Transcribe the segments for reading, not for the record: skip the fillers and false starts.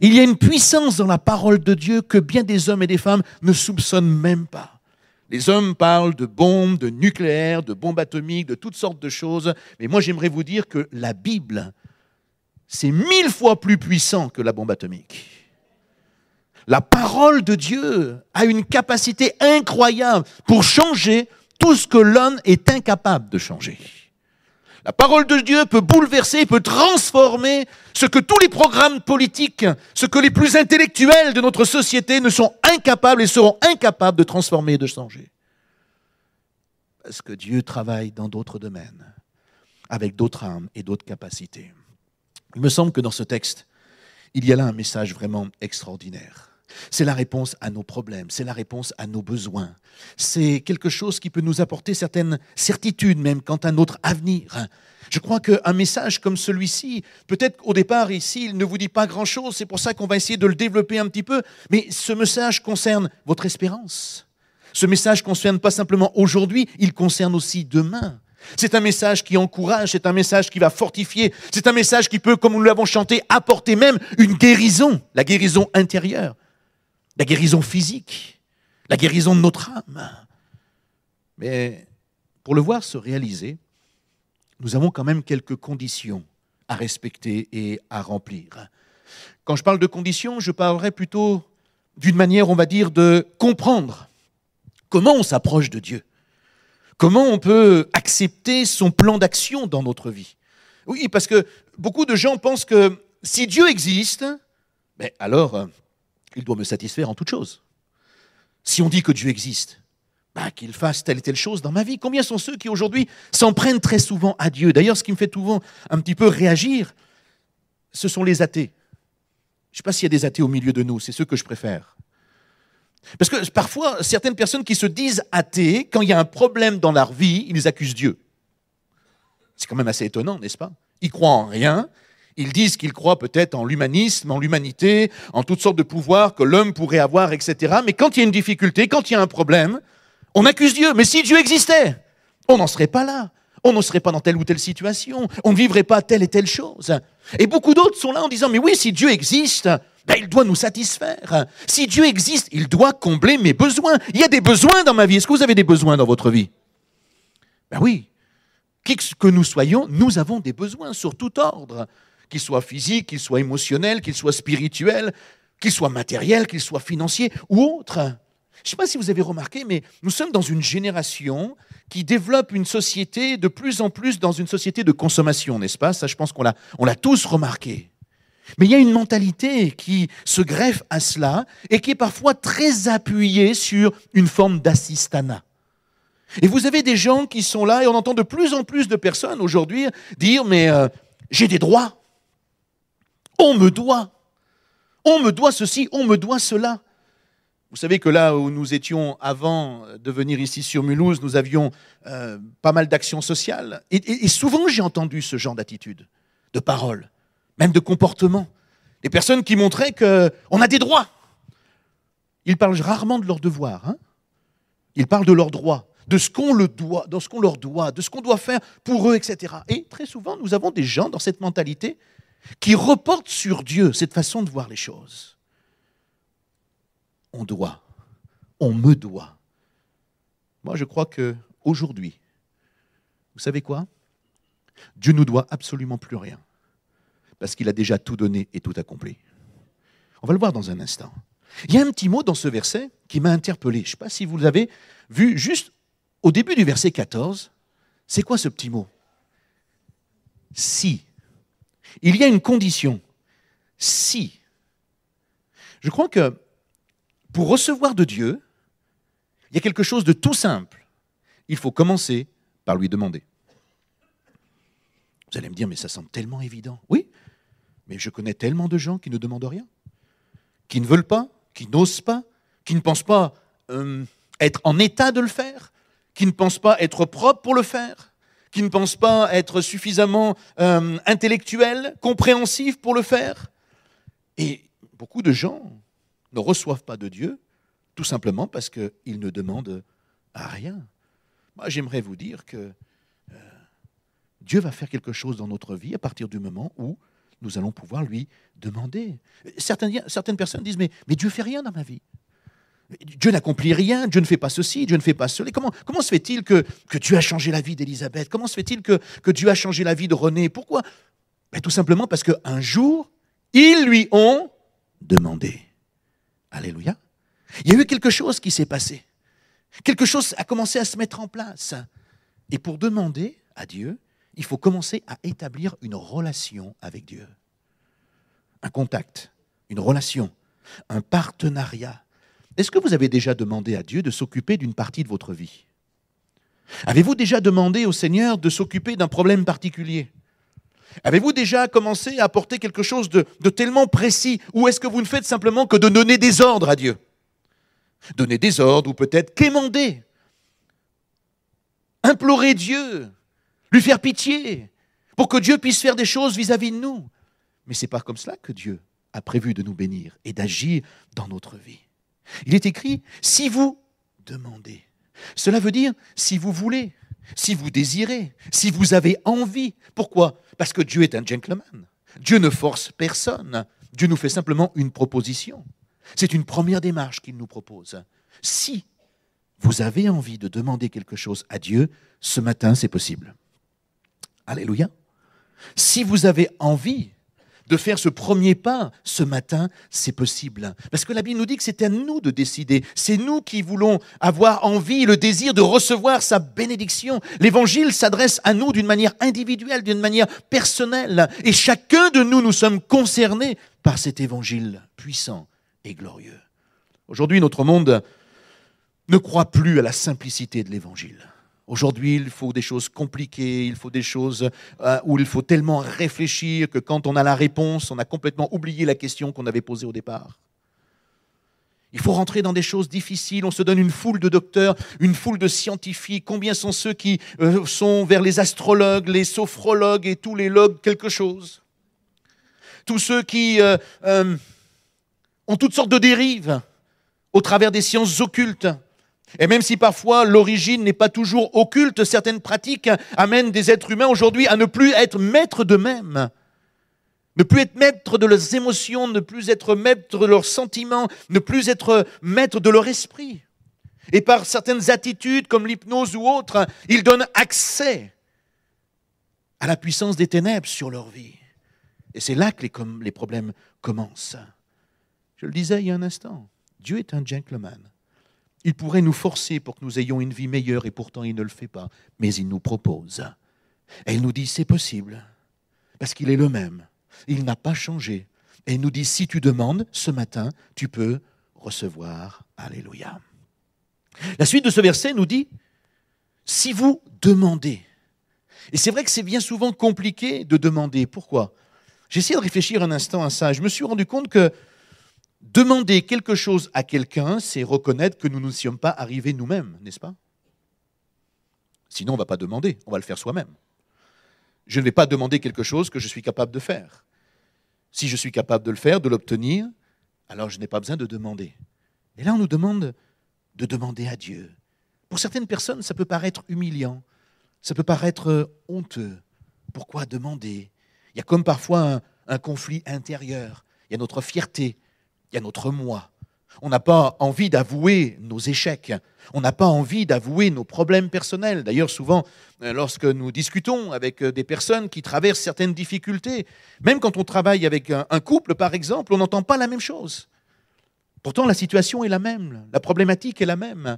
Il y a une puissance dans la parole de Dieu que bien des hommes et des femmes ne soupçonnent même pas. Les hommes parlent de bombes, de nucléaire, de bombes atomiques, de toutes sortes de choses. Mais moi, j'aimerais vous dire que la Bible, c'est 1000 fois plus puissant que la bombe atomique. La parole de Dieu a une capacité incroyable pour changer tout ce que l'homme est incapable de changer. La parole de Dieu peut bouleverser, peut transformer ce que tous les programmes politiques, ce que les plus intellectuels de notre société ne sont incapables et seront incapables de transformer et de changer. Parce que Dieu travaille dans d'autres domaines, avec d'autres âmes et d'autres capacités. Il me semble que dans ce texte, il y a là un message vraiment extraordinaire. C'est la réponse à nos problèmes, c'est la réponse à nos besoins. C'est quelque chose qui peut nous apporter certaines certitudes même quant à notre avenir. Je crois qu'un message comme celui-ci, peut-être qu'au départ ici, il ne vous dit pas grand-chose, c'est pour ça qu'on va essayer de le développer un petit peu, mais ce message concerne votre espérance. Ce message ne concerne pas simplement aujourd'hui, il concerne aussi demain. C'est un message qui encourage, c'est un message qui va fortifier, c'est un message qui peut, comme nous l'avons chanté, apporter même une guérison, la guérison intérieure. La guérison physique, la guérison de notre âme. Mais pour le voir se réaliser, nous avons quand même quelques conditions à respecter et à remplir. Quand je parle de conditions, je parlerai plutôt d'une manière, on va dire, de comprendre comment on s'approche de Dieu, comment on peut accepter son plan d'action dans notre vie. Oui, parce que beaucoup de gens pensent que si Dieu existe, alors il doit me satisfaire en toutes choses. Si on dit que Dieu existe, qu'il fasse telle et telle chose dans ma vie. Combien sont ceux qui aujourd'hui s'en prennent très souvent à Dieu? D'ailleurs, ce qui me fait souvent un petit peu réagir, ce sont les athées. Je ne sais pas s'il y a des athées au milieu de nous, c'est ceux que je préfère. Parce que parfois, certaines personnes qui se disent athées, quand il y a un problème dans leur vie, ils accusent Dieu. C'est quand même assez étonnant, n'est-ce pas? Ils croient en rien. Ils disent qu'ils croient peut-être en l'humanisme, en l'humanité, en toutes sortes de pouvoirs que l'homme pourrait avoir, etc. Mais quand il y a une difficulté, quand il y a un problème, on accuse Dieu. Mais si Dieu existait, on n'en serait pas là. On ne serait pas dans telle ou telle situation. On ne vivrait pas telle et telle chose. Et beaucoup d'autres sont là en disant, mais oui, si Dieu existe, il doit nous satisfaire. Si Dieu existe, il doit combler mes besoins. Il y a des besoins dans ma vie. Est-ce que vous avez des besoins dans votre vie? Oui. Qui que nous soyons, nous avons des besoins sur tout ordre. Qu'il soit physique, qu'il soit émotionnel, qu'il soit spirituel, qu'il soit matériel, qu'il soit financier ou autre. Je ne sais pas si vous avez remarqué, mais nous sommes dans une génération qui développe une société de plus en plus dans une société de consommation, n'est-ce pas? Ça, je pense qu'on l'a tous remarqué. Mais il y a une mentalité qui se greffe à cela et qui est parfois très appuyée sur une forme d'assistanat. Et vous avez des gens qui sont là et on entend de plus en plus de personnes aujourd'hui dire « mais j'ai des droits ». On me doit ceci, on me doit cela. Vous savez que là où nous étions avant de venir ici sur Mulhouse, nous avions pas mal d'actions sociales. Et souvent j'ai entendu ce genre d'attitude, de paroles, même de comportement. Des personnes qui montraient qu'on a des droits. Ils parlent rarement de leurs devoirs. Ils parlent de leurs droits, de ce qu'on leur doit, de ce qu'on doit faire pour eux, etc. Et très souvent, nous avons des gens dans cette mentalité qui reporte sur Dieu cette façon de voir les choses. On doit, on me doit. Moi, je crois qu'aujourd'hui, vous savez quoi? Dieu ne nous doit absolument plus rien, parce qu'il a déjà tout donné et tout accompli. On va le voir dans un instant. Il y a un petit mot dans ce verset qui m'a interpellé. Je ne sais pas si vous l'avez vu juste au début du verset 14. C'est quoi ce petit mot? Si. Il y a une condition. Si. Je crois que pour recevoir de Dieu, il y a quelque chose de tout simple. Il faut commencer par lui demander. Vous allez me dire, mais ça semble tellement évident. Oui, mais je connais tellement de gens qui ne demandent rien, qui ne veulent pas, qui n'osent pas, qui ne pensent pas être en état de le faire, qui ne pensent pas être propres pour le faire, qui ne pensent pas être suffisamment intellectuels, compréhensifs pour le faire. Et beaucoup de gens ne reçoivent pas de Dieu tout simplement parce qu'ils ne demandent à rien. Moi, j'aimerais vous dire que Dieu va faire quelque chose dans notre vie à partir du moment où nous allons pouvoir lui demander. Certaines personnes disent, mais Dieu ne fait rien dans ma vie. Dieu n'accomplit rien, Dieu ne fait pas ceci, Dieu ne fait pas cela. Comment se fait-il que Dieu a changé la vie d'Élisabeth? Comment se fait-il que Dieu a changé la vie de René? Pourquoi? Tout simplement parce qu'un jour, ils lui ont demandé. Alléluia. Il y a eu quelque chose qui s'est passé. Quelque chose a commencé à se mettre en place. Et pour demander à Dieu, il faut commencer à établir une relation avec Dieu. Un contact, une relation, un partenariat. Est-ce que vous avez déjà demandé à Dieu de s'occuper d'une partie de votre vie? Avez-vous déjà demandé au Seigneur de s'occuper d'un problème particulier? Avez-vous déjà commencé à apporter quelque chose de tellement précis? Ou est-ce que vous ne faites simplement que de donner des ordres à Dieu? Donner des ordres ou peut-être quémander, implorer Dieu, lui faire pitié, pour que Dieu puisse faire des choses vis-à-vis de nous. Mais ce n'est pas comme cela que Dieu a prévu de nous bénir et d'agir dans notre vie. Il est écrit, si vous demandez, cela veut dire si vous voulez, si vous désirez, si vous avez envie. Pourquoi? Parce que Dieu est un gentleman. Dieu ne force personne. Dieu nous fait simplement une proposition. C'est une première démarche qu'il nous propose. Si vous avez envie de demander quelque chose à Dieu, ce matin, c'est possible. Alléluia. Si vous avez envie de faire ce premier pas ce matin, c'est possible. Parce que la Bible nous dit que c'est à nous de décider. C'est nous qui voulons avoir envie, le désir de recevoir sa bénédiction. L'Évangile s'adresse à nous d'une manière individuelle, d'une manière personnelle. Et chacun de nous, nous sommes concernés par cet Évangile puissant et glorieux. Aujourd'hui, notre monde ne croit plus à la simplicité de l'Évangile. Aujourd'hui, il faut des choses compliquées, il faut des choses où il faut tellement réfléchir que quand on a la réponse, on a complètement oublié la question qu'on avait posée au départ. Il faut rentrer dans des choses difficiles, on se donne une foule de docteurs, une foule de scientifiques. Combien sont ceux qui sont vers les astrologues, les sophrologues et tous les logues quelque chose? Tous ceux qui ont toutes sortes de dérives au travers des sciences occultes. Et même si parfois l'origine n'est pas toujours occulte, certaines pratiques amènent des êtres humains aujourd'hui à ne plus être maîtres d'eux-mêmes, ne plus être maîtres de leurs émotions, ne plus être maîtres de leurs sentiments, ne plus être maîtres de leur esprit. Et par certaines attitudes comme l'hypnose ou autres, ils donnent accès à la puissance des ténèbres sur leur vie. Et c'est là que les problèmes commencent. Je le disais il y a un instant, Dieu est un gentleman. Il pourrait nous forcer pour que nous ayons une vie meilleure et pourtant il ne le fait pas. Mais il nous propose. Et il nous dit c'est possible. Parce qu'il est le même. Il n'a pas changé. Et il nous dit si tu demandes ce matin, tu peux recevoir. Alléluia. La suite de ce verset nous dit si vous demandez. Et c'est vrai que c'est bien souvent compliqué de demander. Pourquoi? J'ai essayé de réfléchir un instant à ça. Je me suis rendu compte que demander quelque chose à quelqu'un, c'est reconnaître que nous ne sommes pas arrivés nous-mêmes, n'est-ce pas? Sinon, on ne va pas demander, on va le faire soi-même. Je ne vais pas demander quelque chose que je suis capable de faire. Si je suis capable de le faire, de l'obtenir, alors je n'ai pas besoin de demander. Et là, on nous demande de demander à Dieu. Pour certaines personnes, ça peut paraître humiliant, ça peut paraître honteux. Pourquoi demander? Il y a comme parfois un conflit intérieur, il y a notre fierté, il y a notre moi. On n'a pas envie d'avouer nos échecs. On n'a pas envie d'avouer nos problèmes personnels. D'ailleurs, souvent, lorsque nous discutons avec des personnes qui traversent certaines difficultés, même quand on travaille avec un couple, par exemple, on n'entend pas la même chose. Pourtant, la situation est la même, la problématique est la même.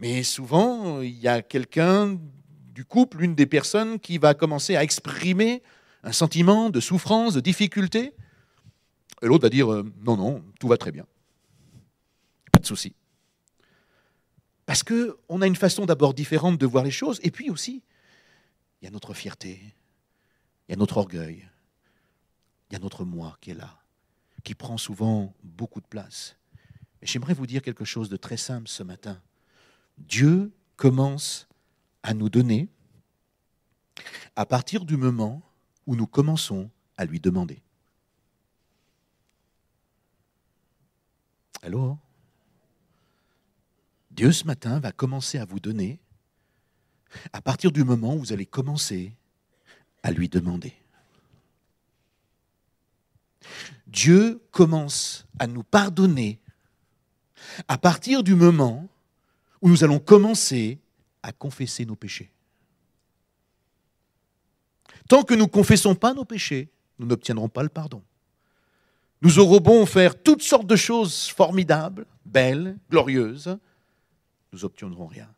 Mais souvent, il y a quelqu'un du couple, une des personnes, qui va commencer à exprimer un sentiment de souffrance, de difficulté. Et l'autre va dire non, non, tout va très bien. Pas de souci. Parce qu'on a une façon d'abord différente de voir les choses. Et puis aussi, il y a notre fierté, il y a notre orgueil, il y a notre moi qui est là, qui prend souvent beaucoup de place. Et j'aimerais vous dire quelque chose de très simple ce matin. Dieu commence à nous donner à partir du moment où nous commençons à lui demander. Allô? Dieu, ce matin, va commencer à vous donner à partir du moment où vous allez commencer à lui demander. Dieu commence à nous pardonner à partir du moment où nous allons commencer à confesser nos péchés. Tant que nous ne confessons pas nos péchés, nous n'obtiendrons pas le pardon. Nous aurons beau faire toutes sortes de choses formidables, belles, glorieuses, nous n'obtiendrons rien.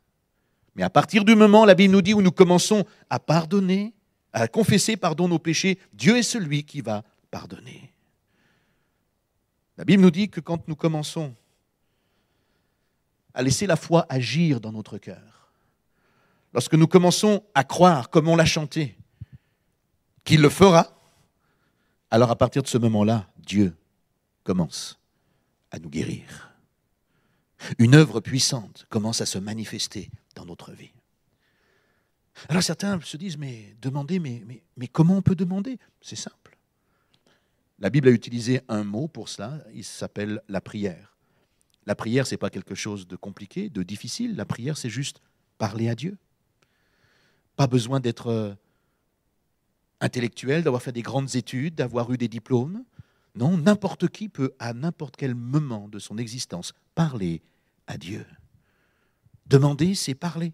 Mais à partir du moment, la Bible nous dit, où nous commençons à pardonner, à confesser nos péchés, Dieu est celui qui va pardonner. La Bible nous dit que quand nous commençons à laisser la foi agir dans notre cœur, lorsque nous commençons à croire, comme on l'a chanté, qu'il le fera, alors à partir de ce moment-là, Dieu commence à nous guérir. Une œuvre puissante commence à se manifester dans notre vie. Alors certains se disent, mais demander, mais comment on peut demander? C'est simple. La Bible a utilisé un mot pour cela, il s'appelle la prière. La prière, ce n'est pas quelque chose de compliqué, de difficile. La prière, c'est juste parler à Dieu. Pas besoin d'être intellectuel, d'avoir fait des grandes études, d'avoir eu des diplômes. Non, n'importe qui peut, à n'importe quel moment de son existence, parler à Dieu. Demander, c'est parler.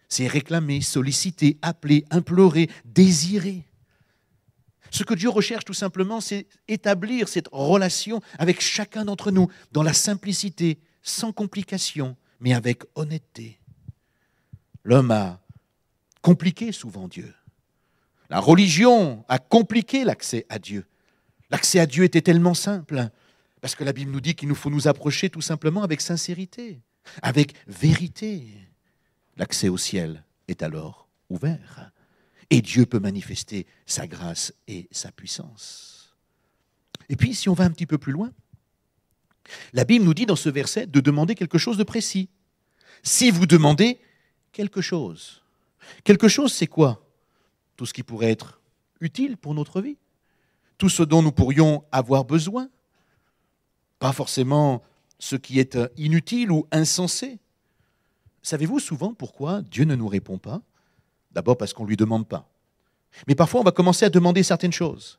C'est réclamer, solliciter, appeler, implorer, désirer. Ce que Dieu recherche tout simplement, c'est établir cette relation avec chacun d'entre nous, dans la simplicité, sans complication, mais avec honnêteté. L'homme a compliqué souvent Dieu. La religion a compliqué l'accès à Dieu. L'accès à Dieu était tellement simple, parce que la Bible nous dit qu'il nous faut nous approcher tout simplement avec sincérité, avec vérité. L'accès au ciel est alors ouvert. Et Dieu peut manifester sa grâce et sa puissance. Et puis, si on va un petit peu plus loin, la Bible nous dit dans ce verset de demander quelque chose de précis. Si vous demandez quelque chose. Quelque chose, c'est quoi? Tout ce qui pourrait être utile pour notre vie. Tout ce dont nous pourrions avoir besoin. Pas forcément ce qui est inutile ou insensé. Savez-vous souvent pourquoi Dieu ne nous répond pas? D'abord parce qu'on ne lui demande pas. Mais parfois, on va commencer à demander certaines choses.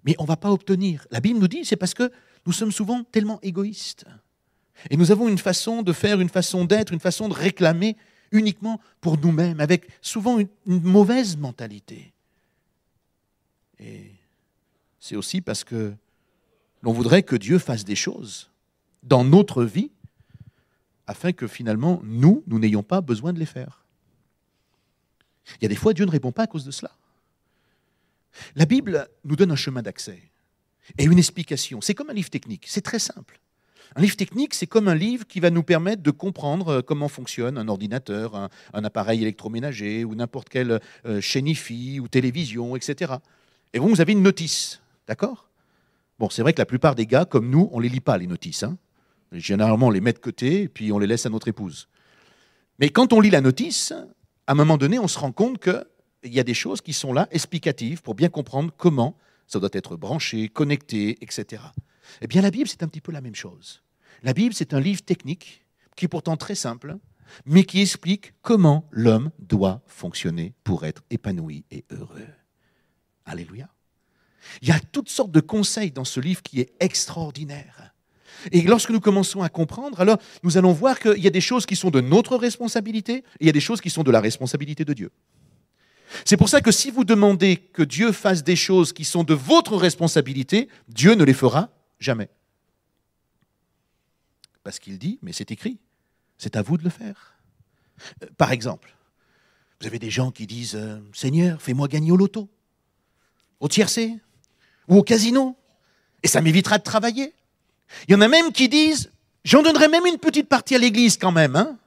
Mais on ne va pas obtenir. La Bible nous dit, c'est parce que nous sommes souvent tellement égoïstes. Et nous avons une façon de faire, une façon d'être, une façon de réclamer uniquement pour nous-mêmes, avec souvent une mauvaise mentalité. Et c'est aussi parce que l'on voudrait que Dieu fasse des choses dans notre vie, afin que finalement, nous n'ayons pas besoin de les faire. Il y a des fois, Dieu ne répond pas à cause de cela. La Bible nous donne un chemin d'accès et une explication. C'est comme un livre technique, c'est très simple. Un livre technique, c'est comme un livre qui va nous permettre de comprendre comment fonctionne un ordinateur, un appareil électroménager ou n'importe quelle chaîne IFI ou télévision, etc. Et vous avez une notice, d'accord? Bon, c'est vrai que la plupart des gars, comme nous, on ne les lit pas, les notices. Généralement, on les met de côté et puis on les laisse à notre épouse. Mais quand on lit la notice, à un moment donné, on se rend compte qu'il y a des choses qui sont là, explicatives, pour bien comprendre comment ça doit être branché, connecté, etc. Eh bien, la Bible, c'est un petit peu la même chose. La Bible, c'est un livre technique, qui est pourtant très simple, mais qui explique comment l'homme doit fonctionner pour être épanoui et heureux. Alléluia. Il y a toutes sortes de conseils dans ce livre qui est extraordinaire. Et lorsque nous commençons à comprendre, alors nous allons voir qu'il y a des choses qui sont de notre responsabilité et il y a des choses qui sont de la responsabilité de Dieu. C'est pour ça que si vous demandez que Dieu fasse des choses qui sont de votre responsabilité, Dieu ne les fera jamais. Parce qu'il dit, mais c'est écrit, c'est à vous de le faire. Par exemple, vous avez des gens qui disent « Seigneur, fais-moi gagner au loto, au tiercé ou au casino, et ça m'évitera de travailler. » Il y en a même qui disent « J'en donnerai même une petite partie à l'église quand même. »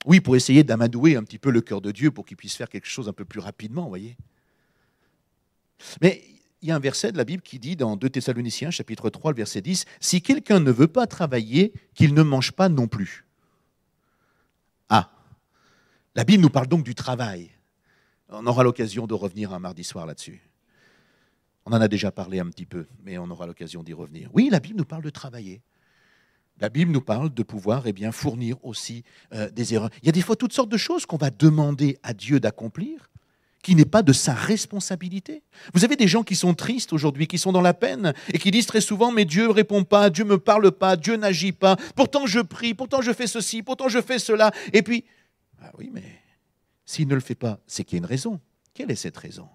Oui, pour essayer d'amadouer un petit peu le cœur de Dieu pour qu'il puisse faire quelque chose un peu plus rapidement, vous voyez. Mais il y a un verset de la Bible qui dit dans 2 Thessaloniciens, chapitre 3, le verset 10, « Si quelqu'un ne veut pas travailler, qu'il ne mange pas non plus. » Ah, la Bible nous parle donc du travail. On aura l'occasion de revenir un mardi soir là-dessus. On en a déjà parlé un petit peu, mais on aura l'occasion d'y revenir. Oui, la Bible nous parle de travailler. La Bible nous parle de pouvoir fournir aussi des erreurs. Il y a des fois toutes sortes de choses qu'on va demander à Dieu d'accomplir qui n'est pas de sa responsabilité. Vous avez des gens qui sont tristes aujourd'hui, qui sont dans la peine et qui disent très souvent « mais Dieu ne répond pas, Dieu ne me parle pas, Dieu n'agit pas, pourtant je prie, pourtant je fais ceci, pourtant je fais cela. » Et puis, ah oui, mais s'il ne le fait pas, c'est qu'il y a une raison. Quelle est cette raison?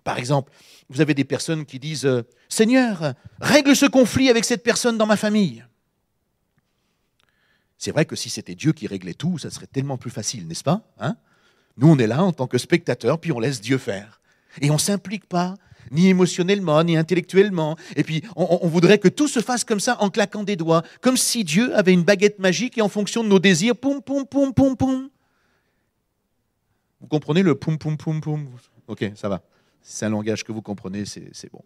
Par exemple, vous avez des personnes qui disent « Seigneur, règle ce conflit avec cette personne dans ma famille. » C'est vrai que si c'était Dieu qui réglait tout, ça serait tellement plus facile, n'est-ce pas, hein? Nous, on est là en tant que spectateurs, puis on laisse Dieu faire. Et on ne s'implique pas, ni émotionnellement, ni intellectuellement. Et puis, on voudrait que tout se fasse comme ça, en claquant des doigts, comme si Dieu avait une baguette magique et en fonction de nos désirs, poum, poum, poum, poum, poum. Vous comprenez le poum, poum, poum, poum? Ok, ça va. C'est un langage que vous comprenez, c'est bon.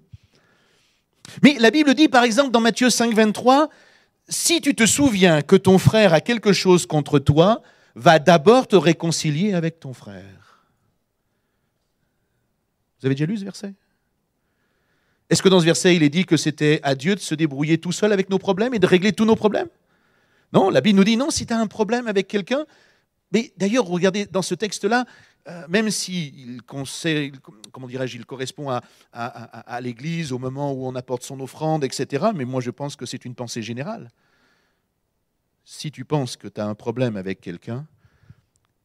Mais la Bible dit, par exemple, dans Matthieu 5, 23, « Si tu te souviens que ton frère a quelque chose contre toi, va d'abord te réconcilier avec ton frère. » Vous avez déjà lu ce verset? Est-ce que dans ce verset, il est dit que c'était à Dieu de se débrouiller tout seul avec nos problèmes et de régler tous nos problèmes? Non, la Bible nous dit non, si tu as un problème avec quelqu'un, mais d'ailleurs, regardez, dans ce texte-là, même s'il il correspond à l'Église au moment où on apporte son offrande, etc., mais moi je pense que c'est une pensée générale. Si tu penses que tu as un problème avec quelqu'un,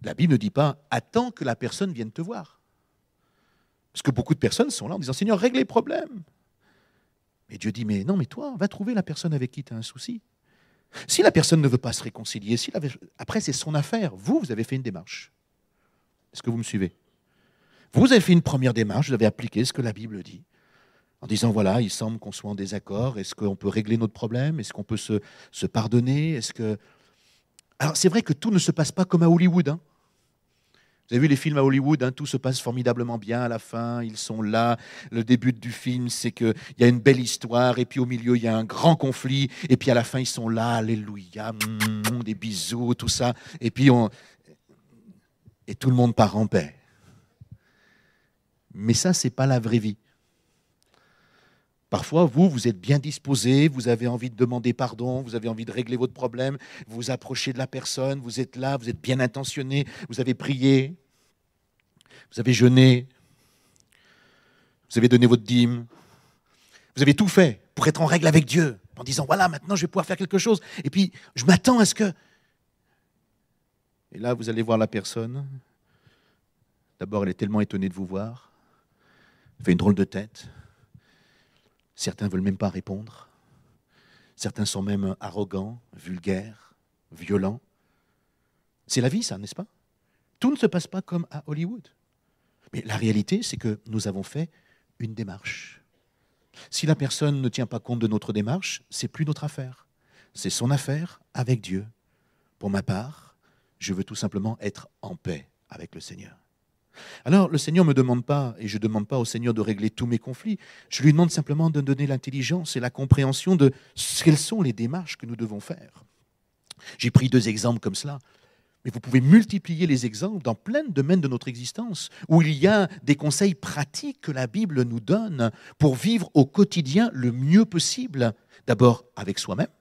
la Bible ne dit pas « attends que la personne vienne te voir ». Parce que beaucoup de personnes sont là en disant « Seigneur, règle les problèmes ». Mais Dieu dit « mais non, mais toi, va trouver la personne avec qui tu as un souci ». Si la personne ne veut pas se réconcilier, après c'est son affaire. Vous avez fait une démarche. Est-ce que vous me suivez? Vous avez fait une première démarche, vous avez appliqué ce que la Bible dit, en disant, voilà, il semble qu'on soit en désaccord, est-ce qu'on peut régler notre problème, est-ce qu'on peut se pardonner, est-ce que... Alors c'est vrai que tout ne se passe pas comme à Hollywood, hein. Vous avez vu les films à Hollywood, hein, tout se passe formidablement bien à la fin, ils sont là, le début du film c'est qu'il y a une belle histoire, et puis au milieu il y a un grand conflit, et puis à la fin ils sont là, alléluia, des bisous, tout ça, et puis et tout le monde part en paix. Mais ça, ce n'est pas la vraie vie. Parfois, vous êtes bien disposé, vous avez envie de demander pardon, vous avez envie de régler votre problème, vous vous approchez de la personne, vous êtes là, vous êtes bien intentionné, vous avez prié, vous avez jeûné, vous avez donné votre dîme, vous avez tout fait pour être en règle avec Dieu, en disant, voilà, maintenant je vais pouvoir faire quelque chose, et puis je m'attends à ce que... Et là, vous allez voir la personne, d'abord elle est tellement étonnée de vous voir, elle fait une drôle de tête. Certains ne veulent même pas répondre. Certains sont même arrogants, vulgaires, violents. C'est la vie, ça, n'est-ce pas? Tout ne se passe pas comme à Hollywood. Mais la réalité, c'est que nous avons fait une démarche. Si la personne ne tient pas compte de notre démarche, c'est plus notre affaire. C'est son affaire avec Dieu. Pour ma part, je veux tout simplement être en paix avec le Seigneur. Alors, le Seigneur ne me demande pas, et je ne demande pas au Seigneur de régler tous mes conflits, je lui demande simplement de donner l'intelligence et la compréhension de quelles sont les démarches que nous devons faire. J'ai pris 2 exemples comme cela, mais vous pouvez multiplier les exemples dans plein de domaines de notre existence, où il y a des conseils pratiques que la Bible nous donne pour vivre au quotidien le mieux possible, d'abord avec soi-même,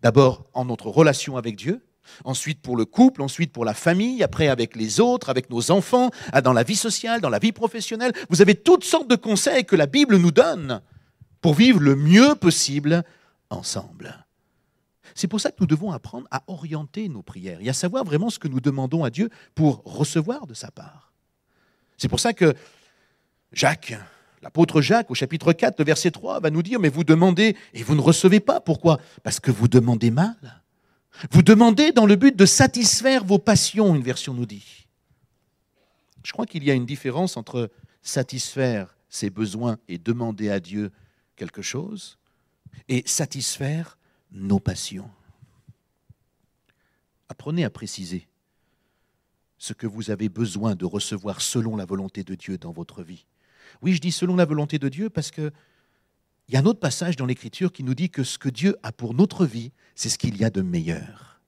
d'abord en notre relation avec Dieu, ensuite pour le couple, ensuite pour la famille, après avec les autres, avec nos enfants, dans la vie sociale, dans la vie professionnelle. Vous avez toutes sortes de conseils que la Bible nous donne pour vivre le mieux possible ensemble. C'est pour ça que nous devons apprendre à orienter nos prières et à savoir vraiment ce que nous demandons à Dieu pour recevoir de sa part. C'est pour ça que Jacques, l'apôtre Jacques, au chapitre 4, le verset 3, va nous dire « Mais vous demandez et vous ne recevez pas. Pourquoi? Parce que vous demandez mal. Vous demandez dans le but de satisfaire vos passions, une version nous dit. » Je crois qu'il y a une différence entre satisfaire ses besoins et demander à Dieu quelque chose et satisfaire nos passions. Apprenez à préciser ce que vous avez besoin de recevoir selon la volonté de Dieu dans votre vie. Oui, je dis selon la volonté de Dieu parce que il y a un autre passage dans l'Écriture qui nous dit que ce que Dieu a pour notre vie, c'est ce qu'il y a de meilleur.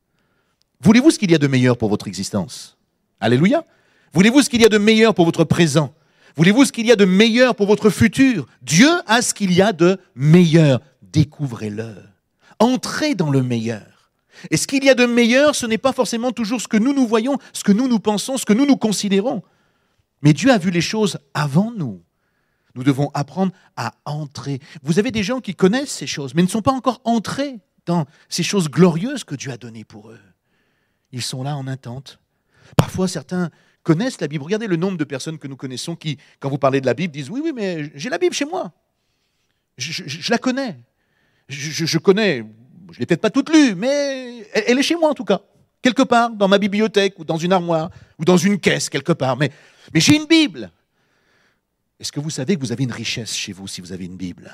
Voulez-vous ce qu'il y a de meilleur pour votre existence? Alléluia! Voulez-vous ce qu'il y a de meilleur pour votre présent? Voulez-vous ce qu'il y a de meilleur pour votre futur? Dieu a ce qu'il y a de meilleur. Découvrez-le. Entrez dans le meilleur. Et ce qu'il y a de meilleur, ce n'est pas forcément toujours ce que nous voyons, ce que nous pensons, ce que nous considérons. Mais Dieu a vu les choses avant nous. Nous devons apprendre à entrer. Vous avez des gens qui connaissent ces choses, mais ne sont pas encore entrés dans ces choses glorieuses que Dieu a données pour eux. Ils sont là en attente. Parfois, certains connaissent la Bible. Regardez le nombre de personnes que nous connaissons qui, quand vous parlez de la Bible, disent « Oui, oui, mais j'ai la Bible chez moi. Je la connais. Je connais, je ne l'ai peut-être pas toute lue, mais elle est chez moi en tout cas. Quelque part, dans ma bibliothèque, ou dans une armoire, ou dans une caisse, quelque part. Mais j'ai une Bible. » Est-ce que vous savez que vous avez une richesse chez vous si vous avez une Bible ?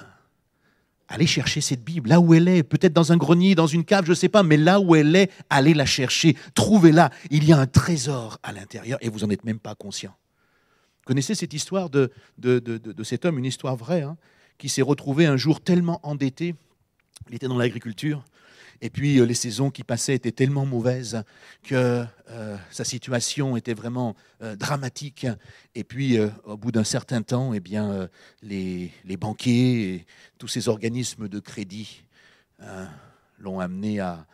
Allez chercher cette Bible, là où elle est, peut-être dans un grenier, dans une cave, je ne sais pas, mais là où elle est, allez la chercher, trouvez-la. Il y a un trésor à l'intérieur et vous n'en êtes même pas conscient. Vous connaissez cette histoire de cet homme, une histoire vraie, hein, qui s'est retrouvé un jour tellement endetté, il était dans l'agriculture, et puis les saisons qui passaient étaient tellement mauvaises que sa situation était vraiment dramatique. Et puis, au bout d'un certain temps, eh bien, les banquiers et tous ces organismes de crédit l'ont amené à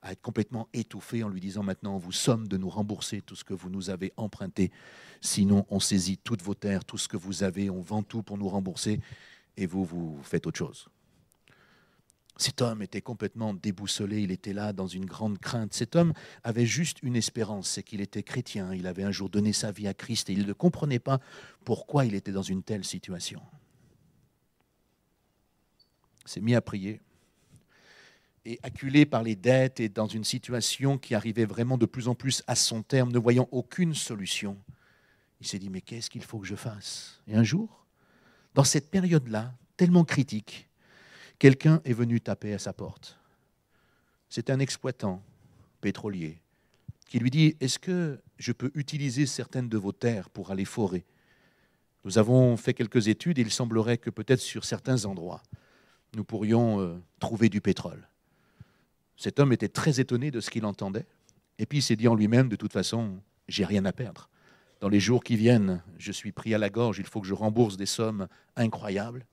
être complètement étouffé en lui disant « Maintenant, on vous somme de nous rembourser tout ce que vous nous avez emprunté. Sinon, on saisit toutes vos terres, tout ce que vous avez, on vend tout pour nous rembourser et vous faites autre chose. » Cet homme était complètement déboussolé, il était là dans une grande crainte. Cet homme avait juste une espérance, c'est qu'il était chrétien. Il avait un jour donné sa vie à Christ et il ne comprenait pas pourquoi il était dans une telle situation. Il s'est mis à prier et acculé par les dettes et dans une situation qui arrivait vraiment de plus en plus à son terme, ne voyant aucune solution, il s'est dit « Mais qu'est-ce qu'il faut que je fasse ?» Et un jour, dans cette période-là, tellement critique, quelqu'un est venu taper à sa porte. C'est un exploitant pétrolier qui lui dit « Est-ce que je peux utiliser certaines de vos terres pour aller forer ? Nous avons fait quelques études et il semblerait que peut-être sur certains endroits, nous pourrions trouver du pétrole. » Cet homme était très étonné de ce qu'il entendait. Et puis il s'est dit en lui-même « De toute façon, j'ai rien à perdre. Dans les jours qui viennent, je suis pris à la gorge, il faut que je rembourse des sommes incroyables. »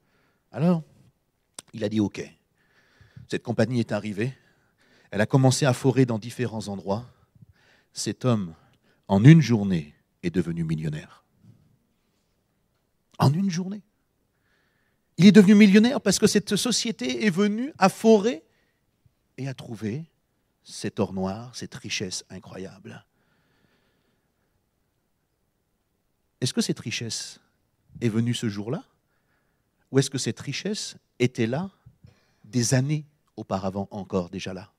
Alors, il a dit « Ok ». Cette compagnie est arrivée. Elle a commencé à forer dans différents endroits. Cet homme, en une journée, est devenu millionnaire. En une journée. Il est devenu millionnaire parce que cette société est venue à forer et à trouver cet or noir, cette richesse incroyable. Est-ce que cette richesse est venue ce jour-là ? Ou est-ce que cette richesse était là des années auparavant encore déjà là?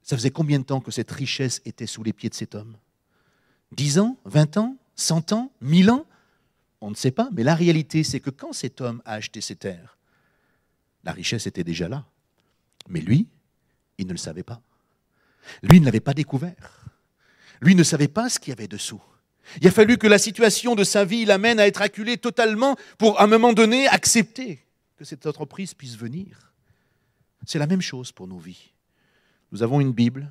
Ça faisait combien de temps que cette richesse était sous les pieds de cet homme? 10 ans? 20 ans? 100 ans? 1000 ans? On ne sait pas, mais la réalité, c'est que quand cet homme a acheté ces terres, la richesse était déjà là. Mais lui, il ne le savait pas. Lui ne l'avait pas découvert. Lui ne savait pas ce qu'il y avait dessous. Il a fallu que la situation de sa vie l'amène à être acculé totalement pour, à un moment donné, accepter que cette entreprise puisse venir. C'est la même chose pour nos vies. Nous avons une Bible,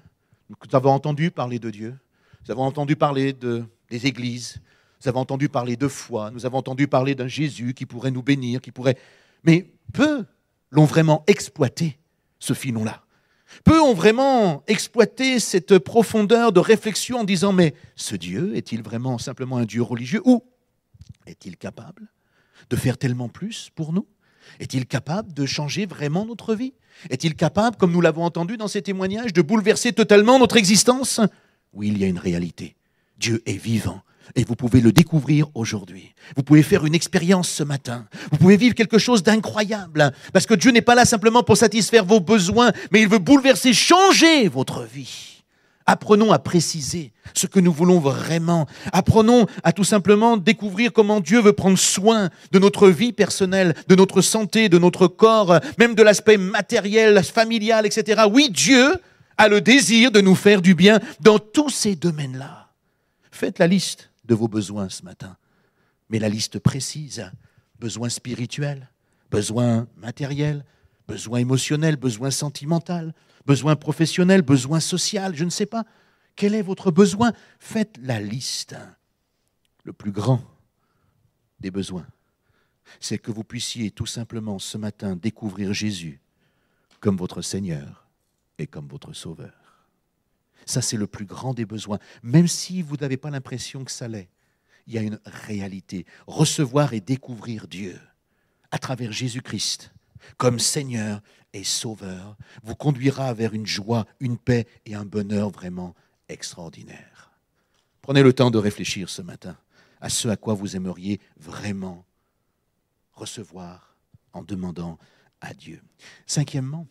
nous avons entendu parler de Dieu, nous avons entendu parler des églises, nous avons entendu parler de foi, nous avons entendu parler d'un Jésus qui pourrait nous bénir, qui pourrait... Mais peu l'ont vraiment exploité, ce filon-là. Peu ont vraiment exploité cette profondeur de réflexion en disant « Mais ce Dieu est-il vraiment simplement un Dieu religieux ou est-il capable de faire tellement plus pour nous ? Est-il capable de changer vraiment notre vie ? Est-il capable, comme nous l'avons entendu dans ces témoignages, de bouleverser totalement notre existence ? Oui, il y a une réalité. Dieu est vivant et vous pouvez le découvrir aujourd'hui. Vous pouvez faire une expérience ce matin. Vous pouvez vivre quelque chose d'incroyable parce que Dieu n'est pas là simplement pour satisfaire vos besoins, mais il veut bouleverser, changer votre vie. Apprenons à préciser ce que nous voulons vraiment. Apprenons à tout simplement découvrir comment Dieu veut prendre soin de notre vie personnelle, de notre santé, de notre corps, même de l'aspect matériel, familial, etc. Oui, Dieu a le désir de nous faire du bien dans tous ces domaines-là. Faites la liste de vos besoins ce matin, mais la liste précise. Besoins spirituels, besoins matériels, besoins émotionnels, besoins sentimentaux, besoin professionnel, besoin social, je ne sais pas. Quel est votre besoin? Faites la liste. Le plus grand des besoins, c'est que vous puissiez tout simplement ce matin découvrir Jésus comme votre Seigneur et comme votre Sauveur. Ça, c'est le plus grand des besoins. Même si vous n'avez pas l'impression que ça l'est, il y a une réalité. Recevoir et découvrir Dieu à travers Jésus-Christ comme Seigneur et Sauveur vous conduira vers une joie, une paix et un bonheur vraiment extraordinaire. Prenez le temps de réfléchir ce matin à ce à quoi vous aimeriez vraiment recevoir en demandant à Dieu. Cinquièmement,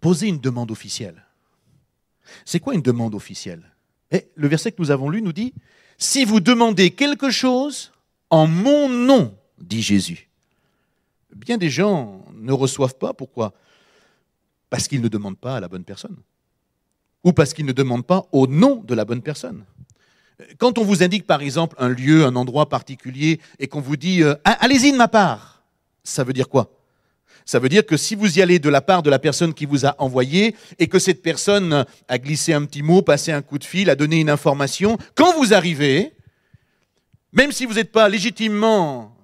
posez une demande officielle. C'est quoi une demande officielle? Le verset que nous avons lu nous dit « Si vous demandez quelque chose en mon nom, dit Jésus ». Bien des gens ne reçoivent pas. Pourquoi? Parce qu'ils ne demandent pas à la bonne personne. Ou parce qu'ils ne demandent pas au nom de la bonne personne. Quand on vous indique par exemple un lieu, un endroit particulier et qu'on vous dit « Allez-y de ma part », ça veut dire quoi? Ça veut dire que si vous y allez de la part de la personne qui vous a envoyé et que cette personne a glissé un petit mot, passé un coup de fil, a donné une information, quand vous arrivez, même si vous n'êtes pas légitimement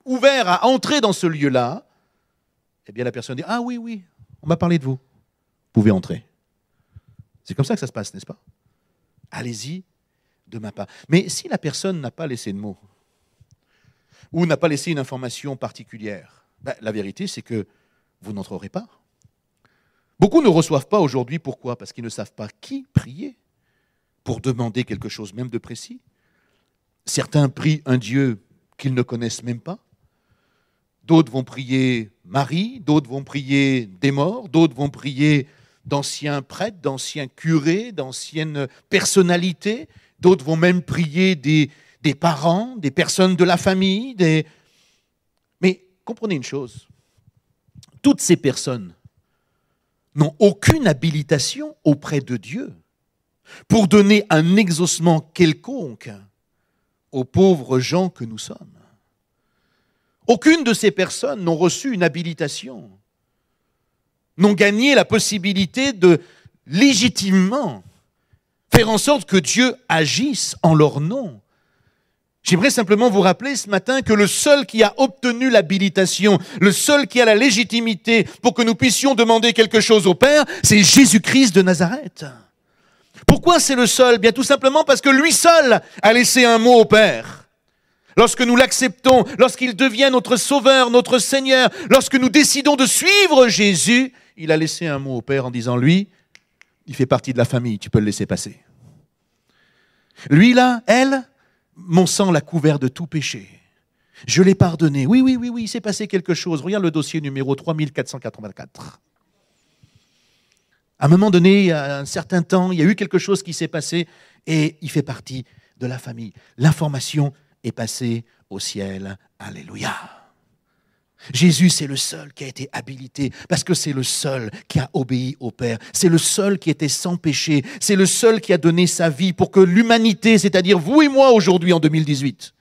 ouvert à entrer dans ce lieu-là, eh bien la personne dit « Ah oui, oui, on m'a parlé de vous. Vous pouvez entrer. » C'est comme ça que ça se passe, n'est-ce pas? Allez-y de ma part. Mais si la personne n'a pas laissé de mots ou n'a pas laissé une information particulière, la vérité, c'est que vous n'entrerez pas. Beaucoup ne reçoivent pas aujourd'hui. Pourquoi? Parce qu'ils ne savent pas qui prier pour demander quelque chose, même de précis. Certains prient un Dieu qu'ils ne connaissent même pas. D'autres vont prier Marie, d'autres vont prier des morts, d'autres vont prier d'anciens prêtres, d'anciens curés, d'anciennes personnalités. D'autres vont même prier des parents, des personnes de la famille. Mais comprenez une chose, toutes ces personnes n'ont aucune habilitation auprès de Dieu pour donner un exaucement quelconque aux pauvres gens que nous sommes. Aucune de ces personnes n'ont reçu une habilitation, n'ont gagné la possibilité de légitimement faire en sorte que Dieu agisse en leur nom. J'aimerais simplement vous rappeler ce matin que le seul qui a obtenu l'habilitation, le seul qui a la légitimité pour que nous puissions demander quelque chose au Père, c'est Jésus-Christ de Nazareth. Pourquoi c'est le seul? Bien tout simplement parce que lui seul a laissé un mot au Père. Lorsque nous l'acceptons, lorsqu'il devient notre Sauveur, notre Seigneur, lorsque nous décidons de suivre Jésus, il a laissé un mot au Père en disant, lui, il fait partie de la famille, tu peux le laisser passer. Lui là, elle, mon sang l'a couvert de tout péché. Je l'ai pardonné. Oui, il s'est passé quelque chose. Regarde le dossier numéro 3484. À un moment donné, il y a un certain temps, il y a eu quelque chose qui s'est passé et il fait partie de la famille. L'information est passée au ciel. Alléluia. Jésus, c'est le seul qui a été habilité parce que c'est le seul qui a obéi au Père. C'est le seul qui était sans péché. C'est le seul qui a donné sa vie pour que l'humanité, c'est-à-dire vous et moi aujourd'hui en 2018,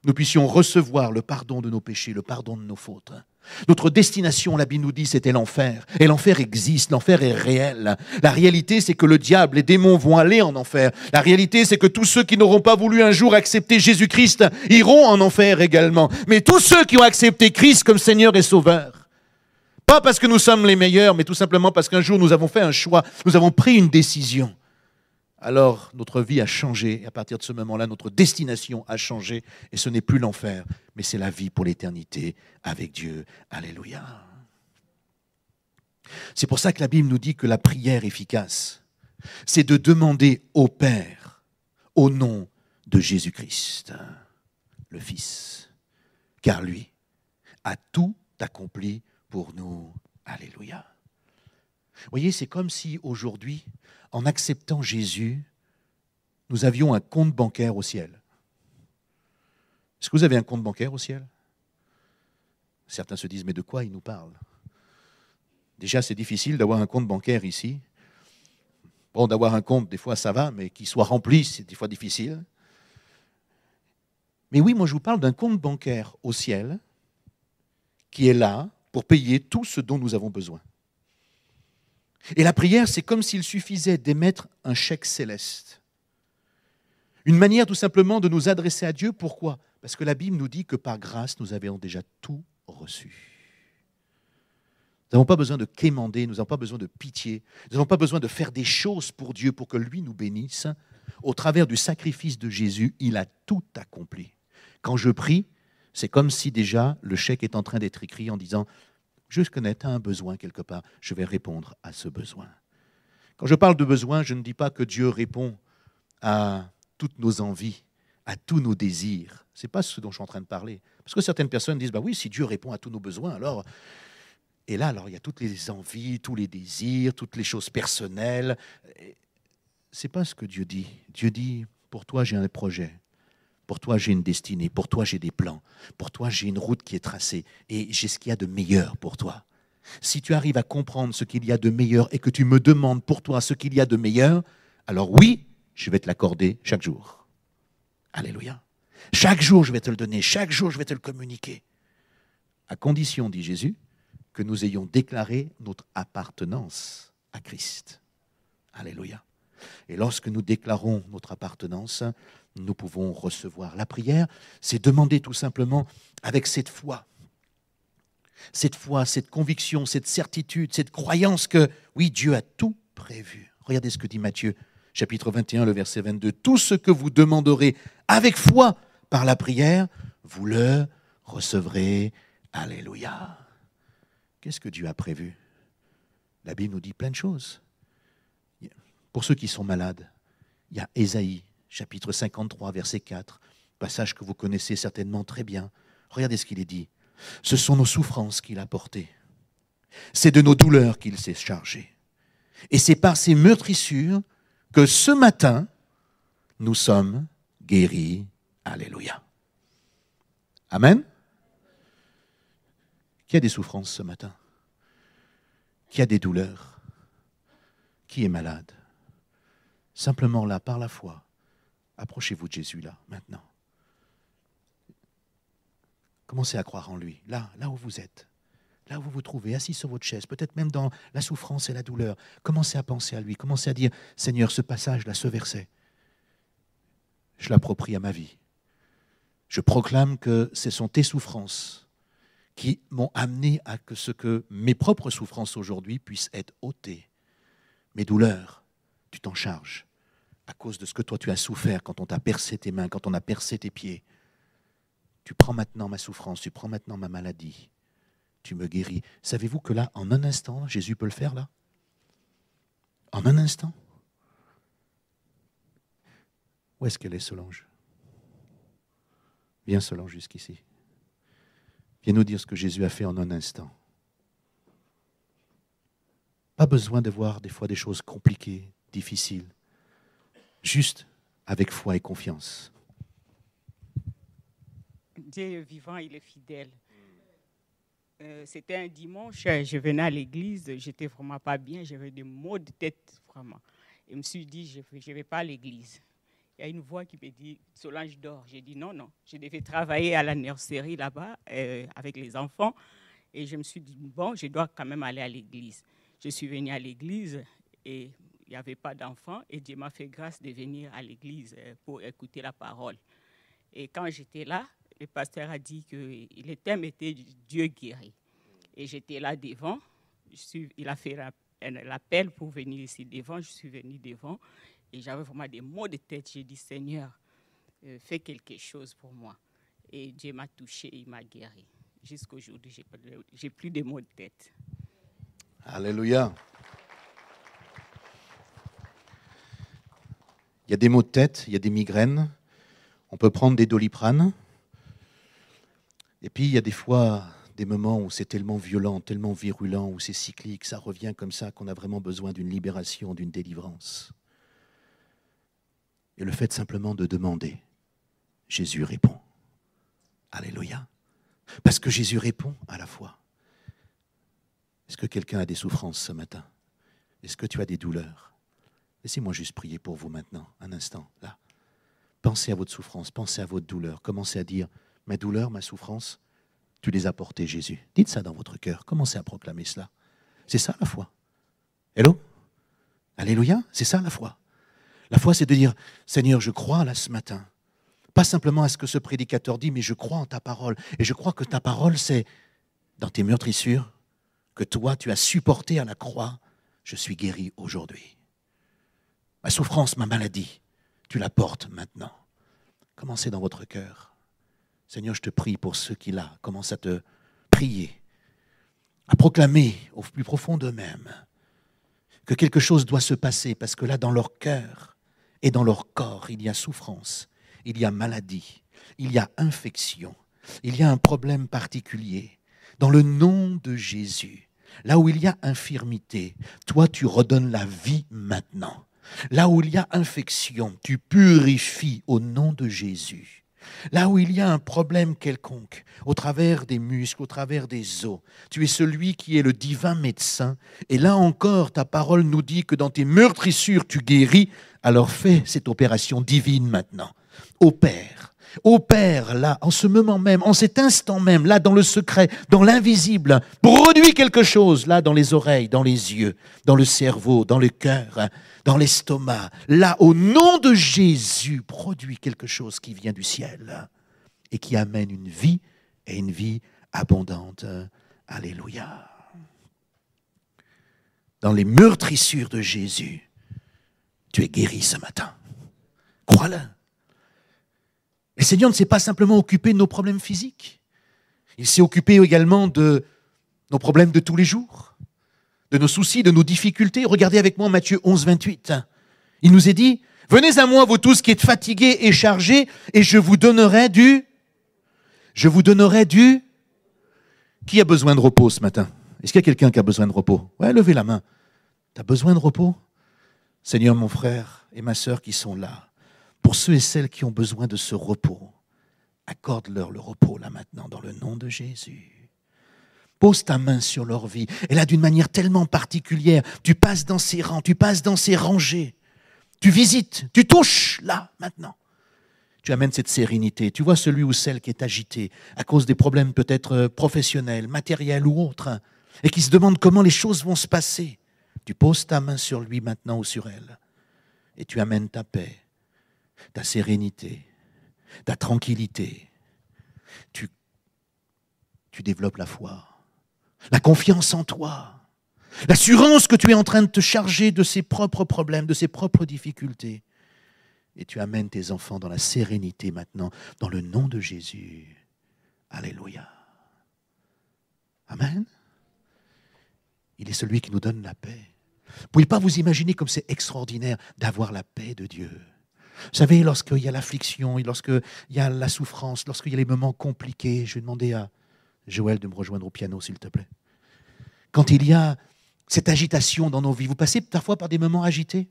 nous puissions recevoir le pardon de nos péchés, le pardon de nos fautes. Notre destination, la Bible nous dit, c'était l'enfer. Et l'enfer existe, l'enfer est réel. La réalité, c'est que le diable, les démons vont aller en enfer. La réalité, c'est que tous ceux qui n'auront pas voulu un jour accepter Jésus-Christ iront en enfer également. Mais tous ceux qui ont accepté Christ comme Seigneur et Sauveur, pas parce que nous sommes les meilleurs, mais tout simplement parce qu'un jour nous avons fait un choix, nous avons pris une décision. Alors notre vie a changé, et à partir de ce moment-là, notre destination a changé, et ce n'est plus l'enfer, mais c'est la vie pour l'éternité avec Dieu. Alléluia. C'est pour ça que la Bible nous dit que la prière efficace, c'est de demander au Père, au nom de Jésus-Christ, le Fils, car lui a tout accompli pour nous. Alléluia. Vous voyez, c'est comme si aujourd'hui, en acceptant Jésus, nous avions un compte bancaire au ciel. Est-ce que vous avez un compte bancaire au ciel? Certains se disent, mais de quoi il nous parle? Déjà, c'est difficile d'avoir un compte bancaire ici. Bon, d'avoir un compte, des fois, ça va, mais qu'il soit rempli, c'est des fois difficile. Mais oui, moi, je vous parle d'un compte bancaire au ciel qui est là pour payer tout ce dont nous avons besoin. Et la prière, c'est comme s'il suffisait d'émettre un chèque céleste. Une manière tout simplement de nous adresser à Dieu. Pourquoi? Parce que la Bible nous dit que par grâce, nous avions déjà tout reçu. Nous n'avons pas besoin de quémander, nous n'avons pas besoin de pitié, nous n'avons pas besoin de faire des choses pour Dieu pour que lui nous bénisse. au travers du sacrifice de Jésus, il a tout accompli. Quand je prie, c'est comme si déjà le chèque est en train d'être écrit en disant « Je connais, tu as un besoin quelque part, je vais répondre à ce besoin ». Quand je parle de besoin, je ne dis pas que Dieu répond à toutes nos envies, à tous nos désirs. Ce n'est pas ce dont je suis en train de parler. Parce que certaines personnes disent « Bah oui, si Dieu répond à tous nos besoins, alors… » Et là, alors, il y a toutes les envies, tous les désirs, toutes les choses personnelles. Ce n'est pas ce que Dieu dit. Dieu dit, pour toi, j'ai un projet. Pour toi, j'ai une destinée. Pour toi, j'ai des plans. Pour toi, j'ai une route qui est tracée. Et j'ai ce qu'il y a de meilleur pour toi. Si tu arrives à comprendre ce qu'il y a de meilleur et que tu me demandes pour toi ce qu'il y a de meilleur, alors oui, je vais te l'accorder chaque jour. Alléluia. Chaque jour, je vais te le donner. Chaque jour, je vais te le communiquer. À condition, dit Jésus, que nous ayons déclaré notre appartenance à Christ. Alléluia. Et lorsque nous déclarons notre appartenance, nous pouvons recevoir. La prière, c'est demander tout simplement avec cette foi, cette conviction, cette certitude, cette croyance que, oui, Dieu a tout prévu. Regardez ce que dit Matthieu, chapitre 21, le verset 22. Tout ce que vous demanderez avec foi par la prière, vous le recevrez. Alléluia. Qu'est-ce que Dieu a prévu? La Bible nous dit plein de choses. Pour ceux qui sont malades, il y a Ésaïe, chapitre 53, verset 4, passage que vous connaissez certainement très bien. Regardez ce qu'il est dit. Ce sont nos souffrances qu'il a portées. C'est de nos douleurs qu'il s'est chargé. Et c'est par ces meurtrissures que ce matin, nous sommes guéris. Alléluia. Amen. Qui a des souffrances ce matin? Qui a des douleurs? Qui est malade? Simplement là, par la foi, approchez-vous de Jésus là, maintenant. Commencez à croire en lui, là où vous êtes, là où vous vous trouvez, assis sur votre chaise, peut-être même dans la souffrance et la douleur. Commencez à penser à lui, commencez à dire, Seigneur, ce passage-là, ce verset, je l'approprie à ma vie. Je proclame que ce sont tes souffrances qui m'ont amené à ce que mes propres souffrances aujourd'hui puissent être ôtées. Mes douleurs, tu t'en charges à cause de ce que toi tu as souffert quand on t'a percé tes mains, quand on a percé tes pieds. Tu prends maintenant ma souffrance, tu prends maintenant ma maladie, tu me guéris. Savez-vous que là, en un instant, Jésus peut le faire là? En un instant? Où est-ce qu'elle est, Solange? Viens, Solange, jusqu'ici. Viens nous dire ce que Jésus a fait en un instant. Pas besoin de voir des fois des choses compliquées, difficiles. Juste avec foi et confiance. Dieu est vivant, il est fidèle. C'était un dimanche, je venais à l'église, j'étais vraiment pas bien, j'avais des maux de tête, vraiment. Et je me suis dit, je ne vais pas à l'église. Il y a une voix qui me dit, Solange dort. J'ai dit non, je devais travailler à la nurserie là-bas avec les enfants. Et je me suis dit, bon, je dois quand même aller à l'église. Je suis venue à l'église et il n'y avait pas d'enfants. Et Dieu m'a fait grâce de venir à l'église pour écouter la parole. Et quand j'étais là, le pasteur a dit que le thème était Dieu guérit. Et j'étais là devant. Il a fait l'appel pour venir ici devant. Je suis venue devant. Et j'avais vraiment des maux de tête. J'ai dit, Seigneur, fais quelque chose pour moi. Et Dieu m'a touché, il m'a guéri. Jusqu'à aujourd'hui, j'ai plus de maux de tête. Alléluia. Il y a des maux de tête, il y a des migraines. On peut prendre des Doliprane. Et puis, il y a des fois des moments où c'est tellement violent, tellement virulent, où c'est cyclique, ça revient comme ça, qu'on a vraiment besoin d'une libération, d'une délivrance. Et le fait simplement de demander, Jésus répond. Alléluia. Parce que Jésus répond à la fois. Est-ce que quelqu'un a des souffrances ce matin? Est-ce que tu as des douleurs? Laissez-moi juste prier pour vous maintenant, un instant, là. Pensez à votre souffrance, pensez à votre douleur. Commencez à dire, ma douleur, ma souffrance, tu les as portées, Jésus. Dites ça dans votre cœur. Commencez à proclamer cela. C'est ça la foi. Hello? Alléluia. C'est ça la foi. La foi, c'est de dire, Seigneur, je crois là ce matin. Pas simplement à ce que ce prédicateur dit, mais je crois en ta parole. Et je crois que ta parole, c'est dans tes meurtrissures, que toi, tu as supporté à la croix. Je suis guéri aujourd'hui. Ma souffrance, ma maladie, tu la portes maintenant. Commencez dans votre cœur. Seigneur, je te prie pour ceux qui là commencent à te prier, à proclamer au plus profond d'eux-mêmes que quelque chose doit se passer parce que là, dans leur cœur et dans leur corps, il y a souffrance, il y a maladie, il y a infection, il y a un problème particulier. Dans le nom de Jésus, là où il y a infirmité, toi, tu redonnes la vie maintenant. Là où il y a infection, tu purifies au nom de Jésus. Là où il y a un problème quelconque, au travers des muscles, au travers des os, tu es celui qui est le divin médecin. Et là encore, ta parole nous dit que dans tes meurtrissures, tu guéris. Alors fais cette opération divine maintenant. Opère là, en ce moment même, en cet instant même, là dans le secret, dans l'invisible. Produis quelque chose là dans les oreilles, dans les yeux, dans le cerveau, dans le cœur, dans l'estomac. Là, au nom de Jésus, produis quelque chose qui vient du ciel et qui amène une vie et une vie abondante. Alléluia. Dans les meurtrissures de Jésus, tu es guéri ce matin. Crois-le. Le Seigneur ne s'est pas simplement occupé de nos problèmes physiques. Il s'est occupé également de nos problèmes de tous les jours, de nos soucis, de nos difficultés. Regardez avec moi Matthieu 11, 28. Il nous est dit, « Venez à moi, vous tous qui êtes fatigués et chargés, et je vous donnerai du... » Je vous donnerai du... Qui a besoin de repos ce matin? Est-ce qu'il y a quelqu'un qui a besoin de repos? Ouais, levez la main. Tu as besoin de repos? Seigneur, mon frère et ma sœur qui sont là, pour ceux et celles qui ont besoin de ce repos, accorde-leur le repos là maintenant, dans le nom de Jésus. Pose ta main sur leur vie. Et là, d'une manière tellement particulière, tu passes dans ces rangs, tu passes dans ces rangées. Tu visites, tu touches là maintenant. Tu amènes cette sérénité. Tu vois celui ou celle qui est agité à cause des problèmes peut-être professionnels, matériels ou autres, et qui se demande comment les choses vont se passer. Tu poses ta main sur lui maintenant ou sur elle, et tu amènes ta paix, ta sérénité, ta tranquillité. Tu développes la foi, la confiance en toi, l'assurance que tu es en train de te charger de ses propres problèmes, de ses propres difficultés. Et tu amènes tes enfants dans la sérénité maintenant, dans le nom de Jésus. Alléluia. Amen. Il est celui qui nous donne la paix. Vous ne pouvez pas vous imaginer comme c'est extraordinaire d'avoir la paix de Dieu. Vous savez, lorsqu'il y a l'affliction, lorsqu'il y a la souffrance, lorsqu'il y a les moments compliqués, je vais demander à Joël de me rejoindre au piano, s'il te plaît. Quand il y a cette agitation dans nos vies, vous passez parfois par des moments agités?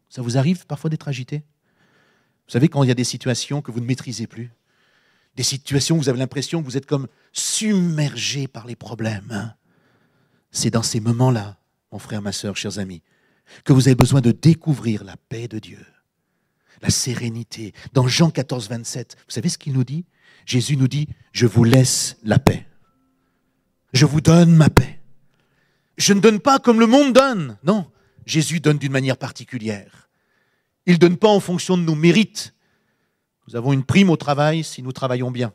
Ça vous arrive parfois d'être agité? Vous savez, quand il y a des situations que vous ne maîtrisez plus, des situations où vous avez l'impression que vous êtes comme submergé par les problèmes, c'est dans ces moments-là, mon frère, ma sœur, chers amis, que vous avez besoin de découvrir la paix de Dieu, la sérénité. Dans Jean 14, 27, vous savez ce qu'il nous dit? Jésus nous dit, je vous laisse la paix. Je vous donne ma paix. Je ne donne pas comme le monde donne. Non, Jésus donne d'une manière particulière. Il ne donne pas en fonction de nos mérites. Nous avons une prime au travail si nous travaillons bien.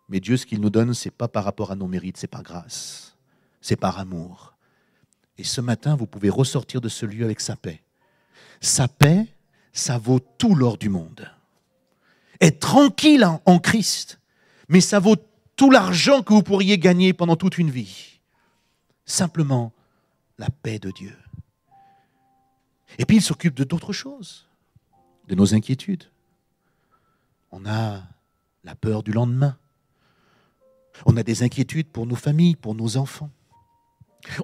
Mais Dieu, ce qu'il nous donne, ce n'est pas par rapport à nos mérites, c'est par grâce. C'est par amour. Et ce matin, vous pouvez ressortir de ce lieu avec sa paix. Sa paix, ça vaut tout l'or du monde. Être tranquille en Christ, mais ça vaut tout l'argent que vous pourriez gagner pendant toute une vie. Simplement, la paix de Dieu. Et puis, il s'occupe de d'autres choses, de nos inquiétudes. On a la peur du lendemain. On a des inquiétudes pour nos familles, pour nos enfants.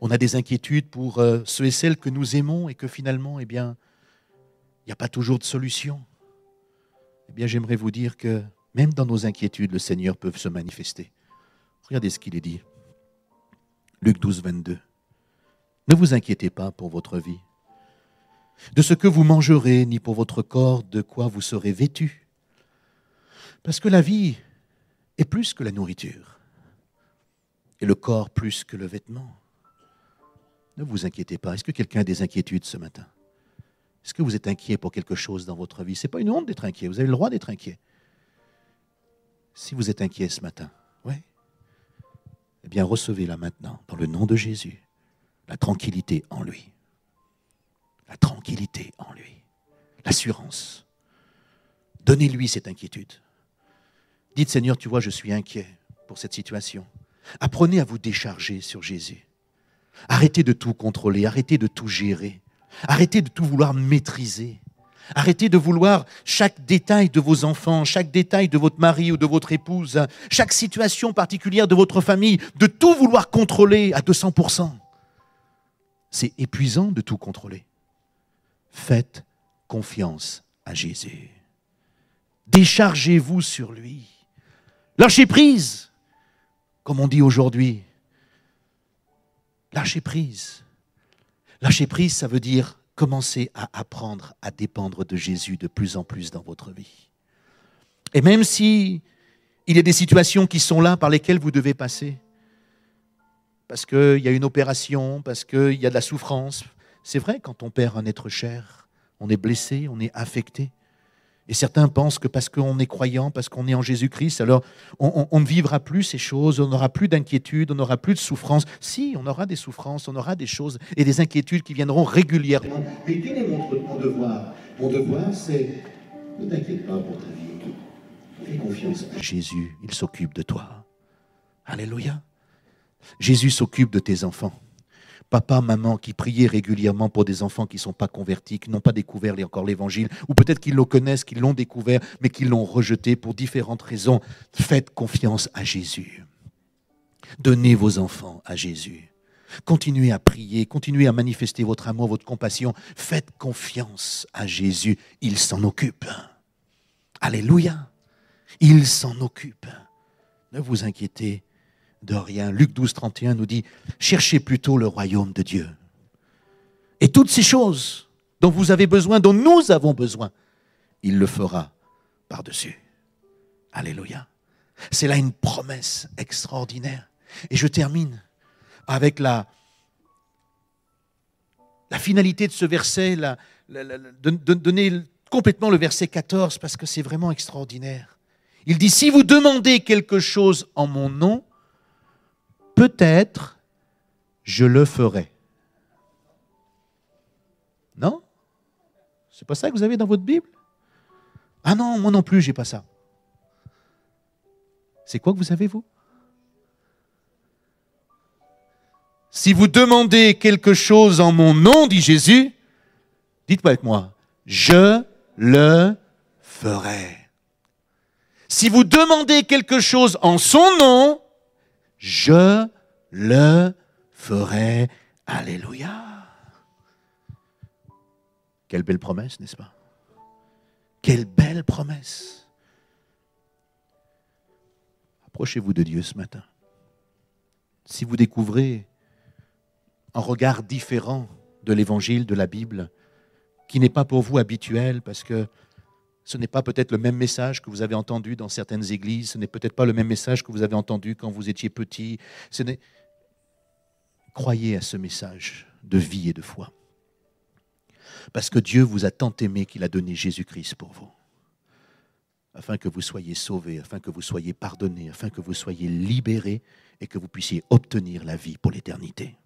On a des inquiétudes pour ceux et celles que nous aimons et que finalement, eh bien, il n'y a pas toujours de solution. Eh bien, j'aimerais vous dire que même dans nos inquiétudes, le Seigneur peut se manifester. Regardez ce qu'il est dit. Luc 12, 22. Ne vous inquiétez pas pour votre vie, de ce que vous mangerez, ni pour votre corps, de quoi vous serez vêtus. Parce que la vie est plus que la nourriture, et le corps plus que le vêtement. Ne vous inquiétez pas. Est-ce que quelqu'un a des inquiétudes ce matin? Est-ce que vous êtes inquiet pour quelque chose dans votre vie? Ce n'est pas une honte d'être inquiet. Vous avez le droit d'être inquiet. Si vous êtes inquiet ce matin, oui, eh bien recevez-la maintenant, dans le nom de Jésus, la tranquillité en lui. La tranquillité en lui. l'assurance. Donnez-lui cette inquiétude. Dites, Seigneur, tu vois, je suis inquiet pour cette situation. Apprenez à vous décharger sur Jésus. Arrêtez de tout contrôler, arrêtez de tout gérer. Arrêtez de tout vouloir maîtriser. Arrêtez de vouloir chaque détail de vos enfants, chaque détail de votre mari ou de votre épouse, chaque situation particulière de votre famille, de tout vouloir contrôler à 200%. C'est épuisant de tout contrôler. Faites confiance à Jésus. Déchargez-vous sur lui. Lâchez prise, comme on dit aujourd'hui. Lâchez prise. Lâcher prise, ça veut dire commencer à apprendre à dépendre de Jésus de plus en plus dans votre vie. Et même si il y a des situations qui sont là par lesquelles vous devez passer, parce qu'il y a une opération, parce qu'il y a de la souffrance, c'est vrai, quand on perd un être cher, on est blessé, on est affecté. Et certains pensent que parce qu'on est croyant, parce qu'on est en Jésus-Christ, alors on ne vivra plus ces choses, on n'aura plus d'inquiétude, on n'aura plus de souffrance. Si, on aura des souffrances, on aura des choses et des inquiétudes qui viendront régulièrement. Mais quel est mon devoir? Mon devoir, c'est ne t'inquiète pas pour ta vie. Fais confiance à Jésus, il s'occupe de toi. Alléluia. Jésus s'occupe de tes enfants. Papa, maman qui priaient régulièrement pour des enfants qui ne sont pas convertis, qui n'ont pas découvert encore l'évangile, ou peut-être qu'ils le connaissent, qu'ils l'ont découvert, mais qu'ils l'ont rejeté pour différentes raisons. Faites confiance à Jésus. Donnez vos enfants à Jésus. Continuez à prier, continuez à manifester votre amour, votre compassion. Faites confiance à Jésus. Il s'en occupe. Alléluia. Il s'en occupe. Ne vous inquiétez de rien. Luc 12, 31 nous dit « Cherchez plutôt le royaume de Dieu. Et toutes ces choses dont vous avez besoin, dont nous avons besoin, il le fera par-dessus. » Alléluia. C'est là une promesse extraordinaire. Et je termine avec la finalité de ce verset, de donner complètement le verset 14, parce que c'est vraiment extraordinaire. Il dit « Si vous demandez quelque chose en mon nom, peut-être je le ferai. » Non? C'est pas ça que vous avez dans votre Bible? Ah non, moi non plus, j'ai pas ça. C'est quoi que vous avez, vous? Si vous demandez quelque chose en mon nom, dit Jésus, dites-moi avec moi, je le ferai. Si vous demandez quelque chose en son nom, je le ferai. Alléluia. Quelle belle promesse, n'est-ce pas? Quelle belle promesse. Approchez-vous de Dieu ce matin. Si vous découvrez un regard différent de l'Évangile, de la Bible, qui n'est pas pour vous habituel, parce que ce n'est pas peut-être le même message que vous avez entendu dans certaines églises, ce n'est peut-être pas le même message que vous avez entendu quand vous étiez petit. Croyez à ce message de vie et de foi. Parce que Dieu vous a tant aimé qu'il a donné Jésus-Christ pour vous, afin que vous soyez sauvés, afin que vous soyez pardonnés, afin que vous soyez libérés et que vous puissiez obtenir la vie pour l'éternité.